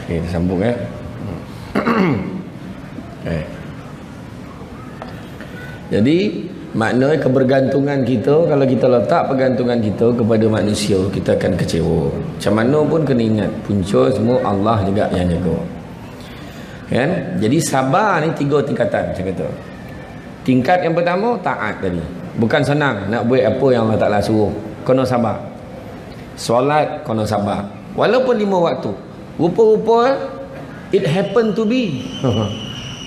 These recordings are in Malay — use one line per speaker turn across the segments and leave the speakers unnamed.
Okey, kita sambung ya. Jadi maknanya kebergantungan kita, kalau kita letak pergantungan kita kepada manusia, kita akan kecewa. Macam mana pun kena ingat, punca semua Allah juga yang jaga. Kan? Jadi sabar ni 3 tingkatan saya kata. Tingkat yang pertama taat tadi. Bukan senang nak buat apa yang Allah Taala suruh. Kena sabar. Solat kena sabar. Walaupun 5 waktu. Rupa-rupa it happen to be.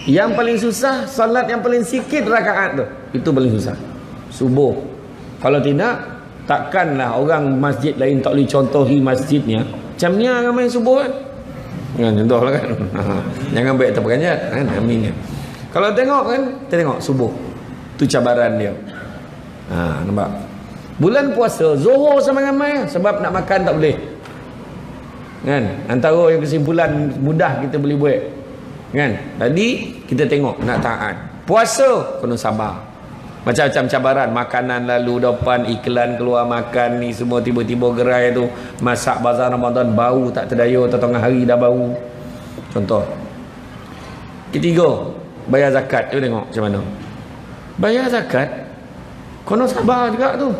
Yang paling susah solat yang paling sikit rakaat tu. Itu paling susah. Subuh. Kalau tidak, takkanlah orang masjid lain tak boleh contohi masjidnya. Macam ni ramai subuh kan. Contohlah kan. Jangan baik terperanjat kan. Amin. Kalau tengok kan, kita tengok subuh. Tu cabaran dia. Nampak. Bulan puasa Zuhur sama ramai sebab nak makan tak boleh. Kan? Antara yang kesimpulan mudah kita boleh buat. Kan? Tadi kita tengok nak taat. Puasa kena sabar. Macam-macam cabaran, makanan lalu depan, iklan keluar makan ni semua, tiba-tiba gerai tu masak bazar Ramadan bau tak terdaya, tengah hari dah bau. Contoh. Ketiga, bayar zakat. Kita tengok macam mana. Bayar zakat kena sabar juga tu.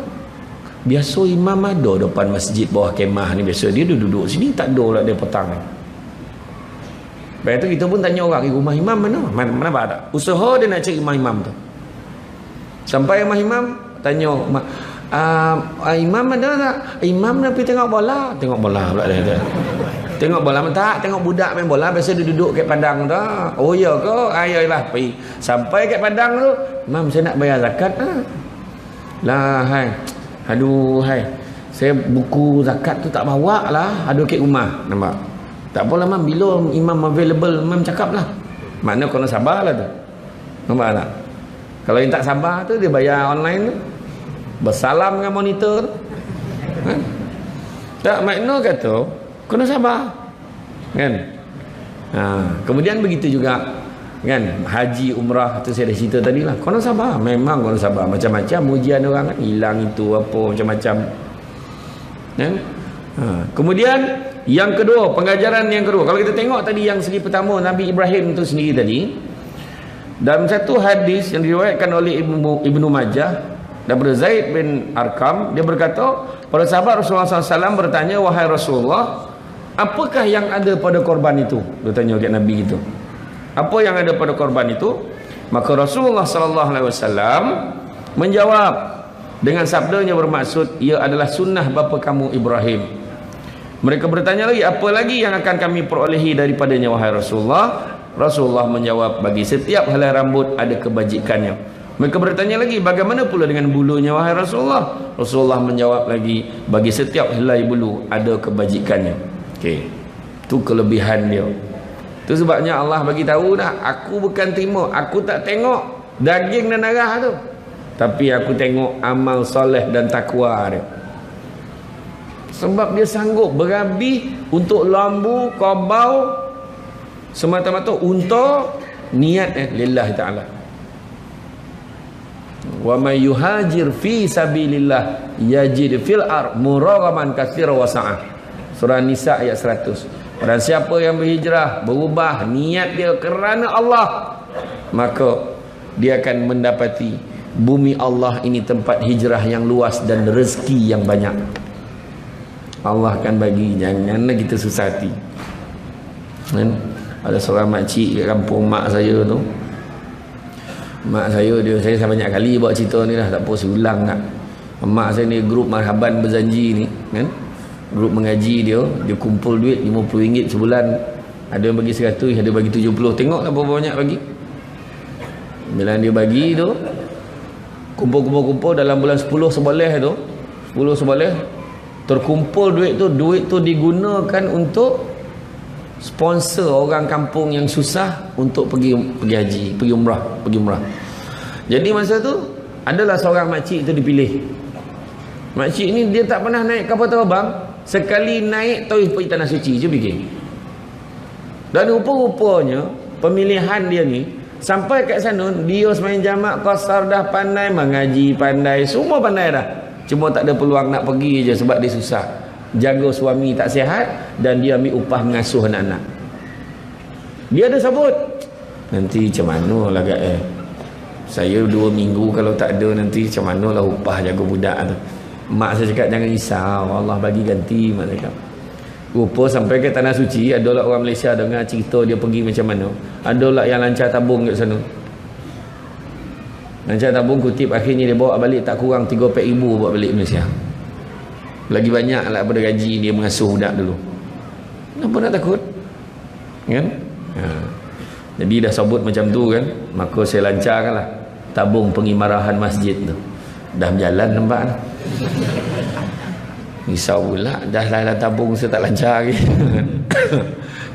Biasa imam ada depan masjid bawah kemah ni, biasa dia duduk sini, tak ada lah dia petang ni. Lepas tu kita pun tanya orang, rumah imam mana? Mana ada? Usaha dia nak cari imam tu. Sampai imam tanya, imam ada tak? Imam nak pergi tengok bola. Tengok bola pula dia. Tengok bola tak? Tengok budak main bola, biasa dia duduk kat padang tu. Oh ya ke? Ayolah pergi. Sampai kat padang tu, imam saya nak bayar zakat lah. Hai. Aduh hai. Saya buku zakat tu tak bawa lah. Ada kat rumah. Nampak? Tak apalah mam, bila imam available mam cakap lah. Makna kena sabar lah tu. Nampak tak? Kalau yang tak sabar tu dia bayar online tu, bersalam dengan monitor tu. Tak, makna kata kena sabar. Kan? Kemudian begitu juga kan, haji umrah tu saya dah cerita tadi lah. Kena sabar, memang kena sabar. Macam-macam ujian orang kan, hilang itu apa macam-macam. Kan? Kemudian yang kedua, pengajaran yang kedua, kalau kita tengok tadi yang segi pertama Nabi Ibrahim itu sendiri tadi, dalam satu hadis yang diriwayatkan oleh Ibnu Majah daripada Zaid bin Arqam, dia berkata, pada sahabat Rasulullah SAW bertanya, wahai Rasulullah, apakah yang ada pada korban itu? Dia tanya kepada Nabi itu, apa yang ada pada korban itu? Maka Rasulullah SAW menjawab dengan sabdanya bermaksud, ia adalah sunnah bapa kamu Ibrahim. Mereka bertanya lagi, apa lagi yang akan kami perolehi daripadanya wahai Rasulullah? Rasulullah menjawab, bagi setiap helai rambut ada kebajikannya. Mereka bertanya lagi, bagaimana pula dengan bulunya wahai Rasulullah? Rasulullah menjawab lagi, bagi setiap helai bulu ada kebajikannya. Okey. Itu kelebihan dia. Itu sebabnya Allah bagi tahu dah, aku bukan terima, aku tak tengok daging dan darah tu, tapi aku tengok amal soleh dan takwa dia. Sebab dia sanggup berabi untuk lambu, kabau, semata-mata untuk niat lillahi ta'ala. Wa may yuhajir fi sabilillah yajid fil ar muragaman katsira wa sa'ah. Surah Nisa ayat 100. Dan siapa yang berhijrah, berubah niat dia kerana Allah, maka dia akan mendapati bumi Allah ini tempat hijrah yang luas dan rezeki yang banyak. Allah akan bagi, janganlah kita susah hati. Kan? Ada seorang makcik kat kampung mak saya tu. Mak saya dia, saya banyak kali buat cerita ni dah, tak apa saya ulang tak. Mak saya ni grup marhaban berjanji ni kan. Grup mengaji dia kumpul duit RM50 sebulan. Ada yang bagi 100, ada bagi 70. Tengoklah berapa banyak bagi. Bila dia bagi tu, kumpul dalam bulan 10 seboleh tu, 10 seboleh terkumpul duit tu digunakan untuk sponsor orang kampung yang susah untuk pergi haji, pergi umrah. Jadi masa tu adalah seorang makcik itu dipilih. Makcik ni dia tak pernah naik kapal terbang, sekali naik tauhid pergi tanah suci je fikir. Dan rupa-rupanya pemilihan dia ni sampai kat sana dia semain jamak qasar dah pandai, mengaji pandai, semua pandai dah. Cuma tak ada peluang nak pergi je sebab dia susah. Jaga suami tak sihat dan dia ambil upah mengasuh anak-anak. Dia ada sabut. Nanti macam mana lah saya 2 minggu kalau tak ada, nanti macam mana lah upah jaga budak tu. Mak saya cakap jangan risau, Allah bagi ganti. Mak saya cakap rupa sampai ke Tanah Suci, adalah orang Malaysia dengar cerita dia pergi macam mana. Adalah yang lancar tabung kat sana, lancar tabung kutip, akhirnya dia bawa balik tak kurang 3-4 ribu bawa balik Malaysia. Lagi banyak lah daripada gaji dia mengasuh budak dulu. Kenapa nak takut kan? Jadi dah sabut macam tu kan, maka saya lancarkan lah tabung pengimarahan masjid tu. Dah berjalan nampak. Risau pula, dah lah tabung saya tak lancar lagi.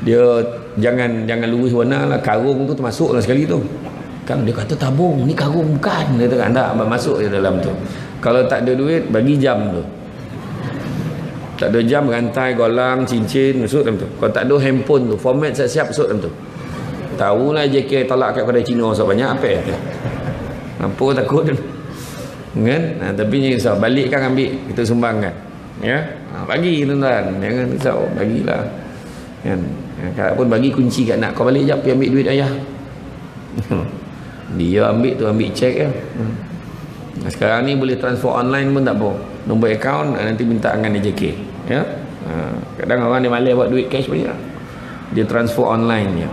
Dia jangan lurus warna lah, karung tu termasuk lah sekali tu kan. Dia kata tabung ni karung bukan, dia kata tak masuk je dalam tu. Kalau tak ada duit bagi jam tu, tak ada jam, rantai, golang, cincin masuk dalam tu. Kalau tak ada handphone tu, format siap-siap masuk dalam tu. Tahulah JK tolak kat kedai Cina so banyak apa ya. Apa takut kan? Tapi ni risau, balik kan ambil, kita sumbangkan. Ya. Bagi tuan-tuan, jangan risau, bagilah. Kan? Kalau pun bagi kunci kat nak, kau balik jap pergi ambil duit ayah. Dia ambil tu, ambil cek ya. Sekarang ni boleh transfer online pun tak apa. Nombor akaun nanti minta dengan JK. Ya. Kadang orang dia malas buat duit cash banyak. Dia transfer online ya.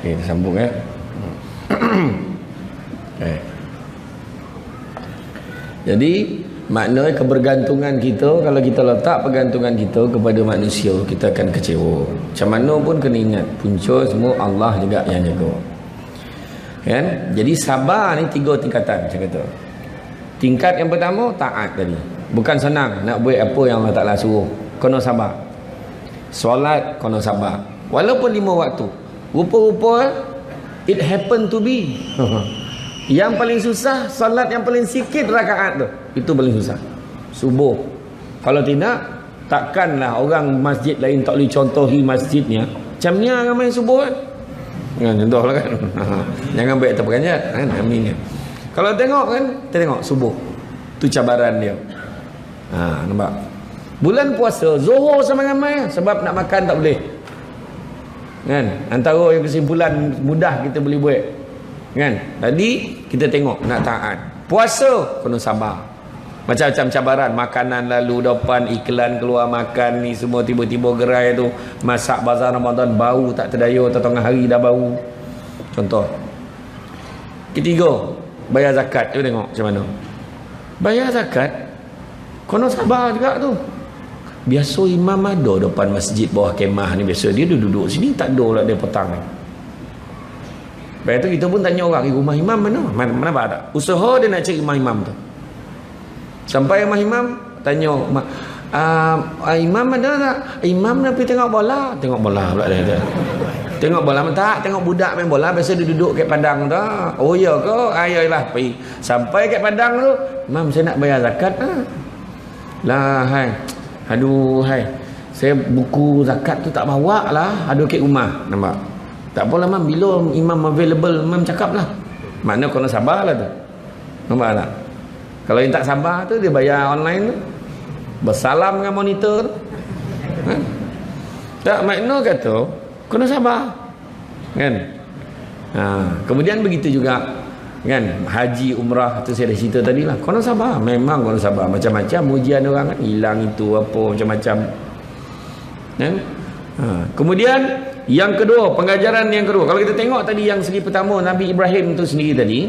Okay, kita sambung ya. Okay. Jadi maknanya kebergantungan kita, kalau kita letak pergantungan kita kepada manusia, kita akan kecewa. Macam mana pun kena ingat, punca semua Allah juga yang jaga. Kan? Jadi sabar ni 3 tingkatan saya kata. Tingkat yang pertama taat tadi. Bukan senang nak buat apa yang Allah Taala suruh. Kena sabar. Solat kena sabar. Walaupun 5 waktu. Rupa-rupa it happen to be. Yang paling susah solat yang paling sikit rakaat tu. Itu paling susah. Subuh. Kalau tidak, takkanlah orang masjid lain tak boleh contohi masjidnya. Macam ni ramai subuh kan. Contohlah kan. Jangan baik terperanjat kan. Amin. Kalau tengok kan, kita tengok subuh. Tu cabaran dia. Nampak? Bulan puasa, Zuhur sama ramai sebab nak makan tak boleh. Kan? Antara yang kesimpulan mudah kita boleh buat. Kan? Tadi kita tengok nak taat. Puasa kena sabar. Macam-macam cabaran, makanan lalu depan, iklan keluar makan ni semua, tiba-tiba gerai tu masak bazar Ramadan bau tak terdaya, tengah hari dah bau. Contoh. Ketiga, bayar zakat. Cuba tengok macam mana. Bayar zakat kena sabar juga tu. Biasa imam ada depan masjid bawah kemah ni, biasa dia duduk sini, tak ada lah dia petang ni. Lepas tu kita pun tanya orang, rumah imam mana? Mana ada? Usaha dia nak cari rumah imam tu. Sampai rumah imam, tanya imam ada tak? Imam nak pergi tengok bola. Tengok bola pula dia. Tengok bola tak? Tengok budak main bola, biasa dia duduk kat padang tu. Oh ya ke? Ayolah pergi. Sampai kat padang tu, imam saya nak bayar zakat lah. Hai. Aduh, hai. Saya buku zakat tu tak bawa lah. Ada kat rumah. Nampak? Tak apalah mam, bila imam available, imam cakap lah. Makna kena sabar lah tu. Nampak tak? Kalau yang tak sabar tu, dia bayar online tu. Bersalam dengan monitor tu. Tak, makna kata, kena sabar. Kan? Kemudian begitu juga. Kan? Haji, umrah, tu saya dah cerita tadi lah. Kena sabar. Memang kena sabar. Macam-macam ujian orang kan. Hilang itu, apa, macam-macam. Kan? Kemudian, yang kedua, pengajaran yang kedua. Kalau kita tengok tadi yang segi pertama, Nabi Ibrahim tu sendiri tadi.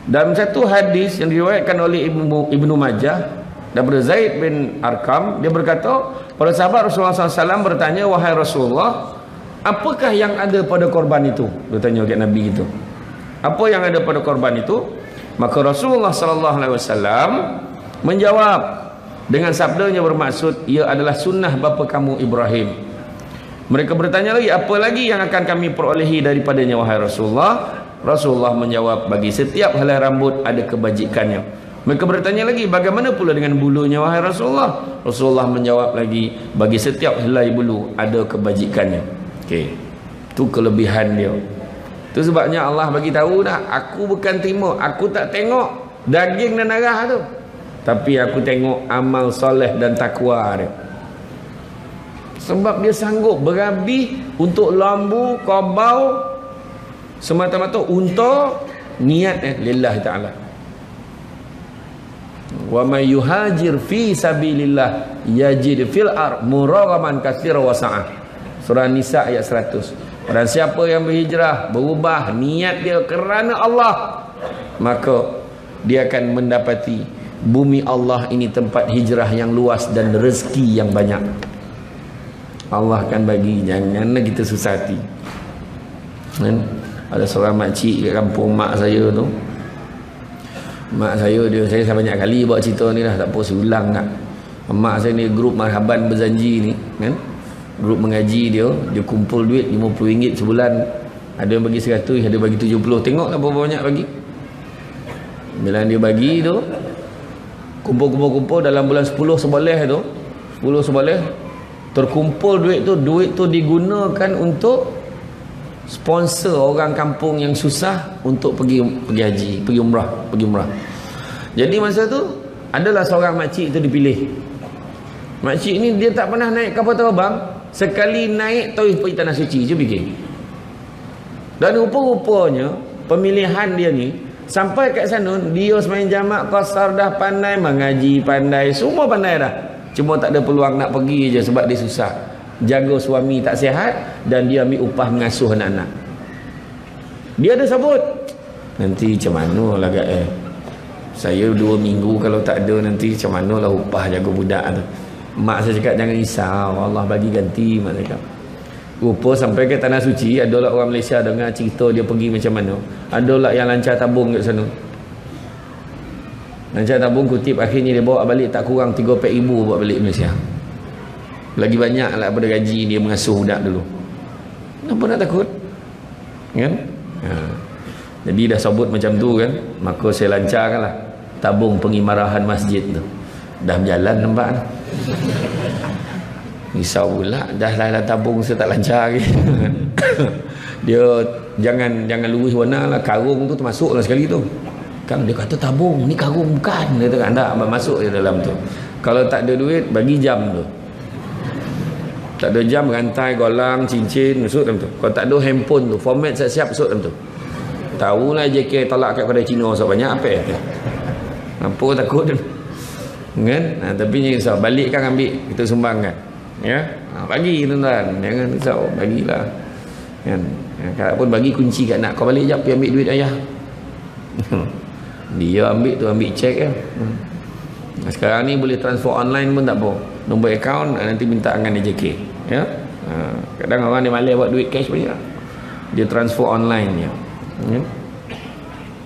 Dalam satu hadis yang diriwayatkan oleh Ibnu Majah daripada Zaid bin Arqam, dia berkata, pada sahabat Rasulullah SAW bertanya, wahai Rasulullah, apakah yang ada pada korban itu? Dia tanya kepada Nabi itu. Apa yang ada pada korban itu? Maka Rasulullah SAW menjawab dengan sabdanya bermaksud, ia adalah sunnah bapa kamu Ibrahim. Mereka bertanya lagi, apa lagi yang akan kami perolehi daripadanya wahai Rasulullah? Rasulullah menjawab, bagi setiap helai rambut ada kebajikannya. Mereka bertanya lagi, bagaimana pula dengan bulunya wahai Rasulullah? Rasulullah menjawab lagi, bagi setiap helai bulu ada kebajikannya. Okey. Itu kelebihan dia. Itu sebabnya Allah bagi tahu dah, aku bukan terima, aku tak tengok daging dan darah tu. Tapi aku tengok amal soleh dan takwa dia. Sebab dia sanggup berhabis untuk lambu, kabau, semata-mata untuk niat lillahi ta'ala. Wa may yuhajir fi sabilillah yajid fil ar muraghaman katsira wa sa'ah. Surah Nisa ayat 100. Dan siapa yang berhijrah, berubah niat dia kerana Allah, maka dia akan mendapati bumi Allah ini tempat hijrah yang luas dan rezeki yang banyak. Allah akan bagi, janganlah kita susah hati. Kan? Ada seorang makcik kat kampung mak saya tu. Mak saya saya banyak kali buat cerita ni dah, tak apa saya ulang tak. Mak saya ni grup marhaban berjanji ni, kan? Grup mengaji dia kumpul duit RM50 sebulan. Ada yang bagi 100, ada bagi 70. Tengoklah berapa banyak bagi. Bila dia bagi tu, kumpul dalam bulan 10 seboleh tu, 10 seboleh terkumpul duit tu digunakan untuk sponsor orang kampung yang susah untuk pergi haji, pergi umrah. Jadi masa tu adalah seorang makcik tu dipilih. Makcik ni dia tak pernah naik kapal terbang, sekali naik terus pergi tanah suci je fikir. Dan rupa-rupanya pemilihan dia ni sampai kat sana dia semain jamak qasar, dah pandai mengaji, pandai semua pandai dah, cuma tak ada peluang nak pergi je sebab dia susah jaga suami tak sihat dan dia ambil upah mengasuh anak-anak. Dia ada sebut nanti macam mana lah saya 2 minggu kalau tak ada nanti macam mana lah upah jaga budak tu. Mak saya cakap jangan risau, Allah bagi ganti. Mak saya cakap rupa sampai ke tanah suci, adalah orang Malaysia dengar cerita dia pergi macam mana, adalah yang lancar tabung kat sana. Lancar tabung kutip akhirnya dia bawa balik tak kurang 3-4 ribu bawa balik Malaysia. Lagi banyak lah daripada gaji dia mengasuh budak dulu. Kenapa nak takut? Kan? Jadi dah sebut macam tu kan, maka saya lancarkan lah tabung pengimarahan masjid tu. Dah berjalan nampak lah. Risau pula dah lah tabung saya tak lancar lagi. Dia jangan lurus warna lah, karung tu termasuk lah sekali tu kan. Dia kata tabung ni karung bukan, dia kata tak masuk je dalam tu. Kalau tak ada duit bagi jam tu, tak ada jam, rantai, golang, cincin masuk dalam tu. Kalau tak ada handphone tu format siap-siap masuk dalam tu. Tahulah JK tolak kat kedai Cina so banyak apa ya, apa takut kan. Tapi ni risau, balikkan ambil kita sumbangkan ya. Bagi tuan-tuan, jangan risau, bagilah kan. Kalau pun bagi kunci kat nak, kau balik jap pergi ambil duit ayah. Dia ambil tu, ambil cek ya. Sekarang ni boleh transfer online pun tak apa, nombor akaun nanti minta dengan JK ya. Kadang orang dia malas buat duit cash banyak, dia transfer online ya.